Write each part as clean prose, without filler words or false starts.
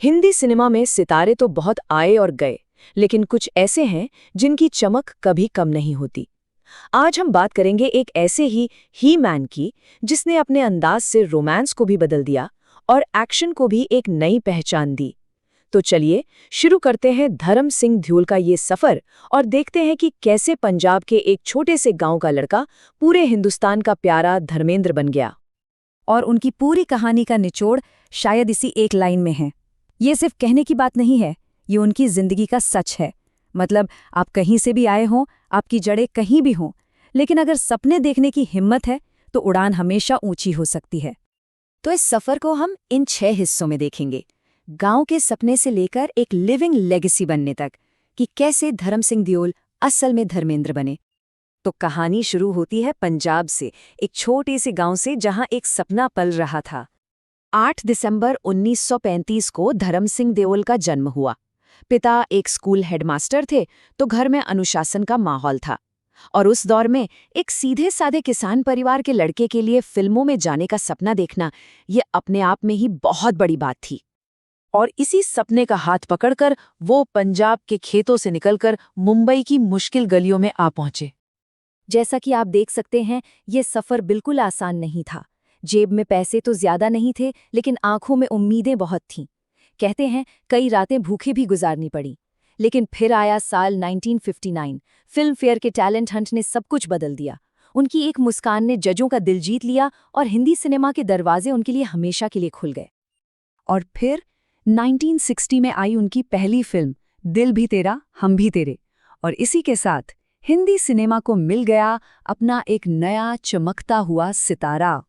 Hindi cinema में सितारे तो बहुत आए और गए, लेकिन कुछ ऐसे हैं जिनकी चमक कभी कम नहीं होती। आज हम बात करेंगे एक ऐसे ही मैन की, जिसने अपने अंदाज से रोमांस को भी बदल दिया और एक्शन को भी एक नई पहचान दी। तो चलिए शुरू करते हैं धर्म सिंह ध्यूल का ये सफर और देखते हैं कि कैसे पंजाब के एक छोटे से गांव का लड़का पूरे हिंदुस्तान का प्यारा धर्मेंद्र बन गया। और उनकी पूरी कहानी का निचोड़ शायद इसी एक लाइन में है। ये सिर्फ कहने की बात नहीं है, ये उनकी जिंदगी का सच है। मतलब आप कहीं से भी आए हों, आपकी जड़ें कहीं भी हों, लेकिन अगर सपने देखने की हिम्मत है तो उड़ान हमेशा ऊंची हो सकती है। तो इस सफर को हम इन 6 हिस्सों में देखेंगे, गांव के सपने से लेकर एक लिविंग लेगेसी बनने तक, कि कैसे धर्म सिंह ध्यूल असल में धर्मेंद्र बने। तो कहानी शुरू होती है पंजाब से, एक छोटे से गांव से जहां एक सपना पल रहा था। 8 दिसंबर 1935 को धर्म सिंह ध्यूल का जन्म हुआ। पिता एक स्कूल हेडमास्टर थे, तो घर में अनुशासन का माहौल था। और उस दौर में एक सीधे साधे किसान परिवार के लड़के के लिए फिल्मों में जाने का सपना देखना, ये अपने आप में ही बहुत बड़ी बात थी। और इसी सपने का हाथ पकड़कर वो पंजाब के खेतों से निकलकर मुंबई की मुश्किल गलियों में आ पहुंचे। जैसा कि आप देख सकते हैं, ये सफ़र बिल्कुल आसान नहीं था। जेब में पैसे तो ज्यादा नहीं थे, लेकिन आंखों में उम्मीदें बहुत थीं। कहते हैं कई रातें भूखे भी गुजारनी पड़ी। लेकिन फिर आया साल 1959। फिल्म फेयर के टैलेंट हंट ने सब कुछ बदल दिया। उनकी एक मुस्कान ने जजों का दिल जीत लिया और हिंदी सिनेमा के दरवाजे उनके लिए हमेशा के लिए खुल गए। और फिर 1960 में आई उनकी पहली फिल्म दिल भी तेरा हम भी तेरे, और इसी के साथ हिंदी सिनेमा को मिल गया अपना एक नया चमकता हुआ सितारा।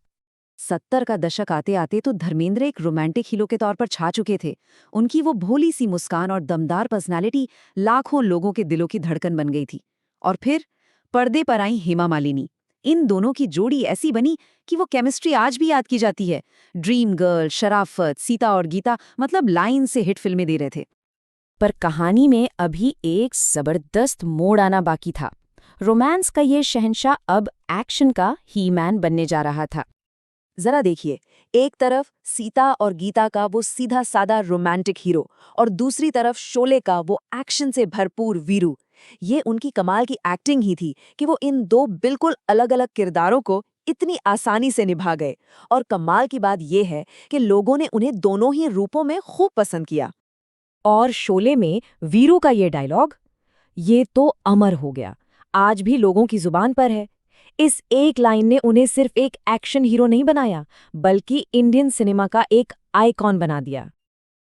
70 का दशक आते आते तो धर्मेंद्र एक रोमांटिक हीरो के तौर पर छा चुके थे। उनकी वो भोली सी मुस्कान और दमदार पर्सनालिटी लाखों लोगों के दिलों की धड़कन बन गई थी। और फिर पर्दे पर आई हेमा मालिनी। इन दोनों की जोड़ी ऐसी बनी कि वो केमिस्ट्री आज भी याद की जाती है। ड्रीम गर्ल, शराफत, सीता और गीता, मतलब लाइन से हिट फिल्में दे रहे थे। पर कहानी में अभी एक जबरदस्त मोड़ आना बाकी था। रोमांस का ये शहंशाह अब एक्शन का ही मैन बनने जा रहा था। जरा देखिए, एक तरफ सीता और गीता का वो सीधा सादा रोमांटिक हीरो, और दूसरी तरफ शोले का वो एक्शन से भरपूर वीरू। ये उनकी कमाल की एक्टिंग ही थी कि वो इन दो बिल्कुल अलग अलग किरदारों को इतनी आसानी से निभा गए। और कमाल की बात ये है कि लोगों ने उन्हें दोनों ही रूपों में खूब पसंद किया। और शोले में वीरू का ये डायलॉग, ये तो अमर हो गया, आज भी लोगों की जुबान पर है। इस एक लाइन ने उन्हें सिर्फ एक एक्शन हीरो नहीं बनाया, बल्कि इंडियन सिनेमा का एक आइकॉन बना दिया।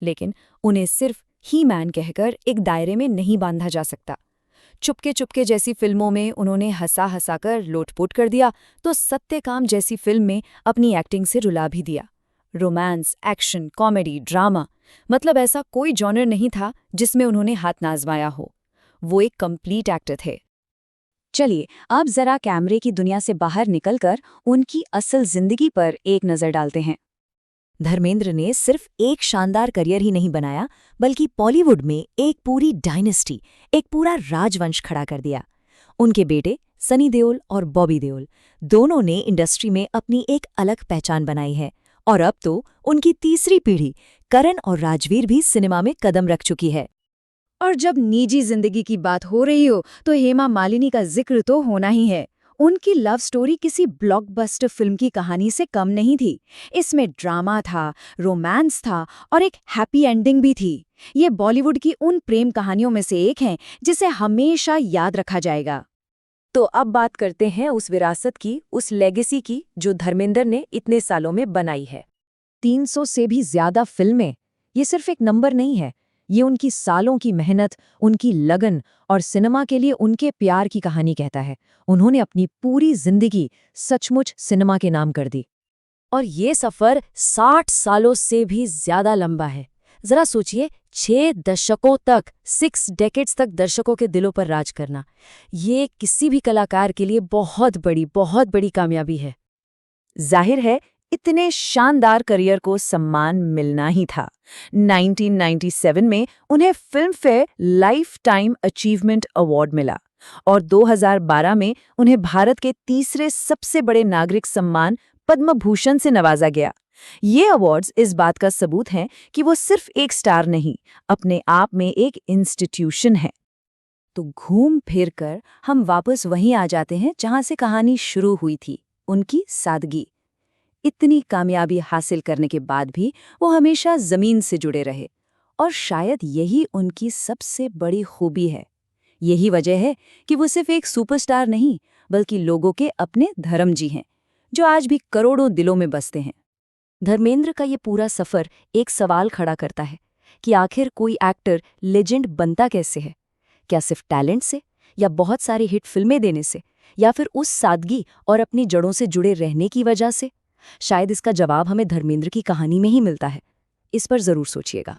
लेकिन उन्हें सिर्फ ही मैन कहकर एक दायरे में नहीं बांधा जा सकता। चुपके चुपके जैसी फिल्मों में उन्होंने हंसा हंसाकर लोटपोट कर दिया, तो सत्यकाम जैसी फिल्म में अपनी एक्टिंग से रुला भी दिया। रोमांस, एक्शन, कॉमेडी, ड्रामा, मतलब ऐसा कोई जॉनर नहीं था जिसमें उन्होंने हाथ ना आजमाया हो। वो एक कंप्लीट एक्टर थे। चलिए अब जरा कैमरे की दुनिया से बाहर निकलकर उनकी असल जिंदगी पर एक नजर डालते हैं। धर्मेंद्र ने सिर्फ एक शानदार करियर ही नहीं बनाया, बल्कि बॉलीवुड में एक पूरी डायनेस्टी, एक पूरा राजवंश खड़ा कर दिया। उनके बेटे सनी देओल और बॉबी देओल दोनों ने इंडस्ट्री में अपनी एक अलग पहचान बनाई है। और अब तो उनकी तीसरी पीढ़ी करण और राजवीर भी सिनेमा में कदम रख चुकी है। और जब निजी जिंदगी की बात हो रही हो तो हेमा मालिनी का जिक्र तो होना ही है। उनकी लव स्टोरी किसी ब्लॉकबस्टर फिल्म की कहानी से कम नहीं थी। इसमें ड्रामा था, रोमांस था और एक हैप्पी एंडिंग भी थी। ये बॉलीवुड की उन प्रेम कहानियों में से एक है जिसे हमेशा याद रखा जाएगा। तो अब बात करते हैं उस विरासत की, उस लेगेसी की, जो धर्मेंद्र ने इतने सालों में बनाई है। 300 से भी ज्यादा फिल्में, ये सिर्फ एक नंबर नहीं है। ये उनकी सालों की मेहनत, उनकी लगन और सिनेमा के लिए उनके प्यार की कहानी कहता है। उन्होंने अपनी पूरी जिंदगी सचमुच सिनेमा के नाम कर दी। और ये सफ़र 60 सालों से भी ज्यादा लंबा है। जरा सोचिए, 6 दशकों तक, 6 डेकेड्स तक दर्शकों के दिलों पर राज करना, ये किसी भी कलाकार के लिए बहुत बड़ी कामयाबी है। जाहिर है इतने शानदार करियर को सम्मान मिलना ही था। 1997 में उन्हें film fair life time achievement award मिला और 2012 में उन्हें भारत के तीसरे सबसे बड़े नागरिक सम्मान पद्म भूषण से नवाजा गया। ये अवार्ड्स इस बात का सबूत हैं कि वो सिर्फ एक स्टार नहीं, अपने आप में एक इंस्टीट्यूशन है। तो घूम फिर कर हम वापस वहीं आ जाते हैं जहां से कहानी शुरू हुई थी, उनकी सादगी। इतनी कामयाबी हासिल करने के बाद भी वो हमेशा जमीन से जुड़े रहे, और शायद यही उनकी सबसे बड़ी खूबी है। यही वजह है कि वो सिर्फ एक सुपरस्टार नहीं, बल्कि लोगों के अपने धर्मजी हैं, जो आज भी करोड़ों दिलों में बसते हैं। धर्मेंद्र का ये पूरा सफर एक सवाल खड़ा करता है कि आखिर कोई एक्टर लेजेंड बनता कैसे है? क्या सिर्फ टैलेंट से, या बहुत सारी हिट फिल्में देने से, या फिर उस सादगी और अपनी जड़ों से जुड़े रहने की वजह से? शायद इसका जवाब हमें धर्मेंद्र की कहानी में ही मिलता है। इस पर जरूर सोचिएगा।